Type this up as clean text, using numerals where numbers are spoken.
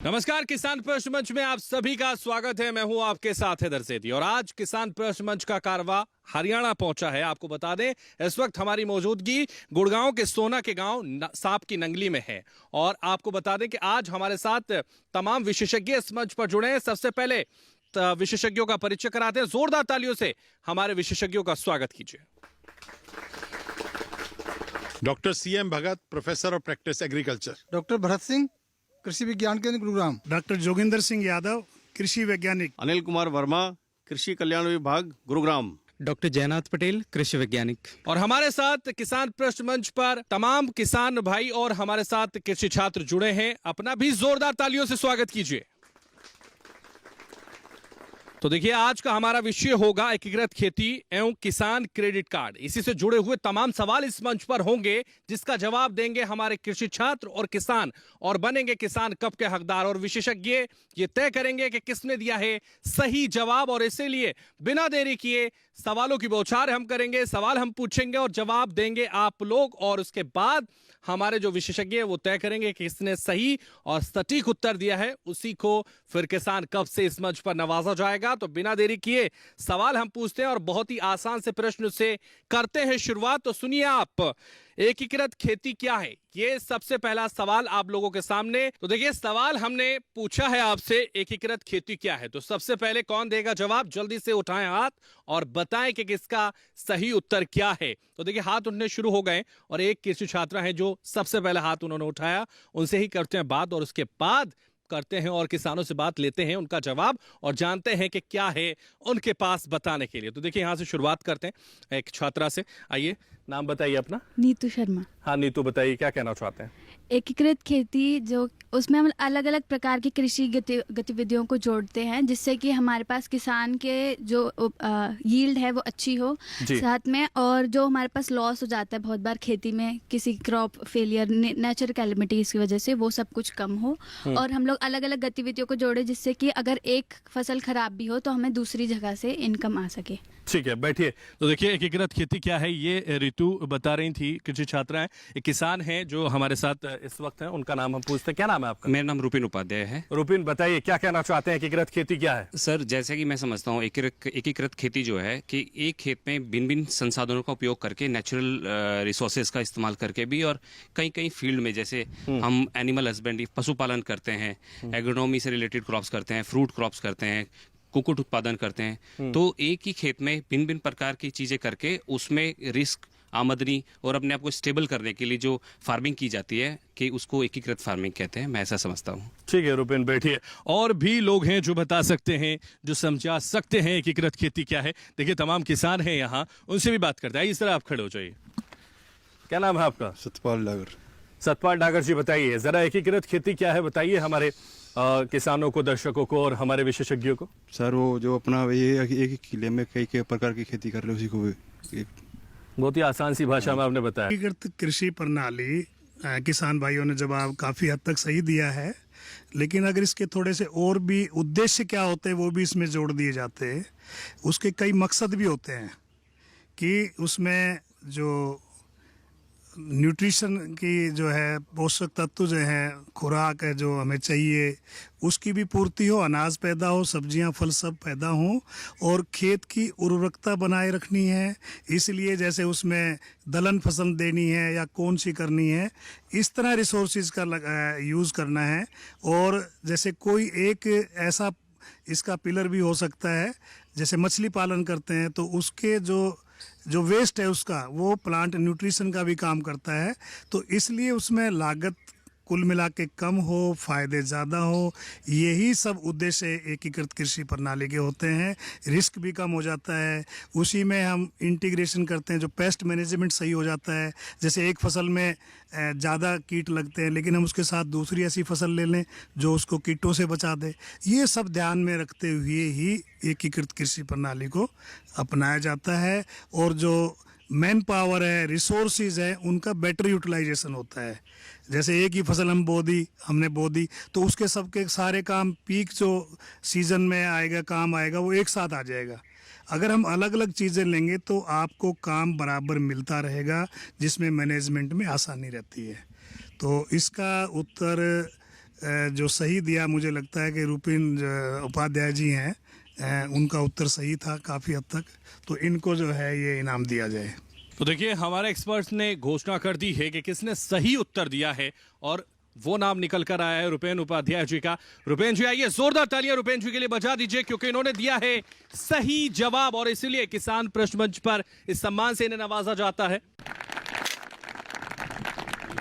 नमस्कार, किसान प्रश्न मंच में आप सभी का स्वागत है। मैं हूं आपके साथ हैदर सेठी और आज किसान प्रश्न मंच का कारवा हरियाणा पहुंचा है। आपको बता दें, इस वक्त हमारी मौजूदगी गुड़गांव के सोना के गांव सांप की नंगली में है और आपको बता दें कि आज हमारे साथ तमाम विशेषज्ञ इस मंच पर जुड़े हैं। सबसे पहले विशेषज्ञों का परिचय कराते हैं। जोरदार तालियों से हमारे विशेषज्ञों का स्वागत कीजिए। Doctor CM Bhagat, professor of practice agriculture. Doctor Bharat Singh, कृषि विज्ञान केंद्र गुरुग्राम। डॉक्टर जोगिंदर सिंह यादव, कृषि वैज्ञानिक। अनिल कुमार वर्मा, कृषि कल्याण विभाग, गुरुग्राम। डॉक्टर जयनाथ पटेल, कृषि वैज्ञानिक। और हमारे साथ किसान प्रश्न मंच पर तमाम किसान भाई और हमारे साथ कृषि छात्र जुड़े हैं। अपना भी जोरदार तालियों से स्वागत कीजिए। तो देखिए, आज का हमारा विषय होगा एकीकृत खेती एवं किसान क्रेडिट कार्ड। इसी से जुड़े हुए तमाम सवाल इस मंच पर होंगे, जिसका जवाब देंगे हमारे कृषि छात्र और किसान, और बनेंगे किसान कब के हकदार। और विशेषज्ञ ये तय करेंगे कि किसने दिया है सही जवाब। और इसीलिए बिना देरी किए सवालों की बौछार हम करेंगे। सवाल हम पूछेंगे और जवाब देंगे आप लोग, और उसके बाद हमारे जो विशेषज्ञ हैं वो तय करेंगे कि किसने सही और सटीक उत्तर दिया है। उसी को फिर किसान कब से इस मंच पर नवाजा जाएगा। तो बिना देरी किए सवाल हम पूछते हैं और बहुत ही आसान से प्रश्न से करते हैं शुरुआत। तो सुनिए आप, एकीकृत खेती क्या है, ये सबसे पहला सवाल आप लोगों के सामने। तो देखिए, सवाल हमने पूछा है आपसे, एकीकृत खेती क्या है। तो सबसे पहले कौन देगा जवाब? जल्दी से उठाएं हाथ और बताएं कि किसका सही उत्तर क्या है। तो देखिए, हाथ उठने शुरू हो गए और एक कृषि छात्रा है जो सबसे पहले हाथ उन्होंने उठाया। उनसे ही करते हैं बात और उसके बाद करते हैं और किसानों से बात लेते हैं उनका जवाब और जानते हैं कि क्या है उनके पास बताने के लिए। तो देखिए, यहां से शुरुआत करते हैं एक छात्रा से। आइए, नाम बताइए अपना। नीतू शर्मा। हाँ नीतू, बताइए क्या कहना चाहते हैं। एकीकृत खेती जो उसमें हम अलग अलग प्रकार की कृषि गतिविधियों को जोड़ते हैं, जिससे कि हमारे पास किसान के जो यील्ड है वो अच्छी हो साथ में, और जो हमारे पास लॉस हो जाता है बहुत बार खेती में किसी क्रॉप फेलियर, नेचुरल कैलेमिटीज की वजह से, वो सब कुछ कम हो। और हम लोग अलग अलग गतिविधियों को जोड़े, जिससे कि अगर एक फसल खराब भी हो तो हमें दूसरी जगह से इनकम आ सके। ठीक है, बैठिए। तो देखिए, एकीकृत खेती क्या है ये ऋतु बता रही थी। कृषि छात्रा है, एक किसान है जो हमारे साथ इस वक्त है, उनका नाम हम पूछते हैं। क्या नाम है आपका? मेरा नाम रुपिन उपाध्याय है। रुपिन, बताइए क्या कहना चाहते हैं, एकीकृत खेती क्या है? सर, जैसे कि मैं समझता हूँ, एकीकृत खेती जो है कि एक खेत में भिन्न भिन्न संसाधनों का उपयोग करके, नेचुरल रिसोर्सेज का इस्तेमाल करके भी, और कई कई फील्ड में जैसे हम एनिमल हस्बेंड्री, पशुपालन करते हैं, एग्रोनॉमी से रिलेटेड क्रॉप्स करते हैं, फ्रूट क्रॉप्स करते हैं, कुक्कुट उत्पादन करते हैं। तो एक ही खेत में भिन्न भिन्न प्रकार की चीजें करके उसमें रिस्क, आमदनी और अपने आप को स्टेबल करने के लिए जो फार्मिंग की जाती है, कि उसको एकीकृत फार्मिंग कहते हैं। मैं ऐसा समझता हूँ। ठीक है रुपिन, बैठिए। और भी लोग हैं जो बता सकते हैं, जो समझा सकते हैं एकीकृत खेती क्या है। देखिए, तमाम किसान हैं यहाँ, उनसे भी बात करते हैं। इस तरह आप खड़े हो जाइए। क्या नाम है आपका? सतपाल डागर। सतपाल डागर जी, बताइए जरा एकीकृत खेती क्या है, बताइए हमारे किसानों को, दर्शकों को और हमारे विशेषज्ञों को। सर, वो जो अपना ये एक ही किले में कई कई प्रकार की खेती कर रहे उसी को बहुत ही आसान सी भाषा में आपने बताया। एकीकृत कृषि प्रणाली, किसान भाइयों ने जवाब काफी हद तक सही दिया है, लेकिन अगर इसके थोड़े से और भी उद्देश्य क्या होते हैं वो भी इसमें जोड़ दिए जाते हैं। उसके कई मकसद भी होते हैं कि उसमें जो न्यूट्रिशन की जो है, पोषक तत्व जो है, खुराक है जो हमें चाहिए, उसकी भी पूर्ति हो, अनाज पैदा हो, सब्जियां फल सब पैदा हो, और खेत की उर्वरकता बनाए रखनी है। इसलिए जैसे उसमें दलहन फसल देनी है या कौन सी करनी है, इस तरह रिसोर्सेज का यूज़ करना है। और जैसे कोई एक ऐसा इसका पिलर भी हो सकता है, जैसे मछली पालन करते हैं तो उसके जो वेस्ट है उसका, वो प्लांट न्यूट्रिशन का भी काम करता है। तो इसलिए उसमें लागत कुल मिला के कम हो, फायदे ज़्यादा हो, यही सब उद्देश्य एकीकृत कृषि प्रणाली के होते हैं। रिस्क भी कम हो जाता है, उसी में हम इंटीग्रेशन करते हैं, जो पेस्ट मैनेजमेंट सही हो जाता है। जैसे एक फसल में ज़्यादा कीट लगते हैं, लेकिन हम उसके साथ दूसरी ऐसी फसल ले लें जो उसको कीटों से बचा दे। ये सब ध्यान में रखते हुए ही एकीकृत कृषि प्रणाली को अपनाया जाता है। और जो मैन पावर है, रिसोर्सेज है, उनका बेटर यूटिलाइजेशन होता है। जैसे एक ही फसल हमने बो दी तो उसके सबके सारे काम, पीक जो सीजन में आएगा, काम आएगा, वो एक साथ आ जाएगा। अगर हम अलग अलग चीज़ें लेंगे तो आपको काम बराबर मिलता रहेगा, जिसमें मैनेजमेंट में आसानी रहती है। तो इसका उत्तर जो सही दिया, मुझे लगता है कि रुपिन उपाध्याय जी हैं, उनका उत्तर सही था काफ़ी हद तक, तो इनको जो है ये इनाम दिया जाए। तो देखिए हमारे एक्सपर्ट्स ने घोषणा कर दी है कि किसने सही उत्तर दिया है और वो नाम निकल कर आया है रुपेन उपाध्याय जी का। रुपेन जी आइए, जोरदार तालियां रुपेन जी के लिए बजा दीजिए क्योंकि इन्होंने दिया है सही जवाब और इसीलिए किसान प्रश्न मंच पर इस सम्मान से इन्हें नवाजा जाता है।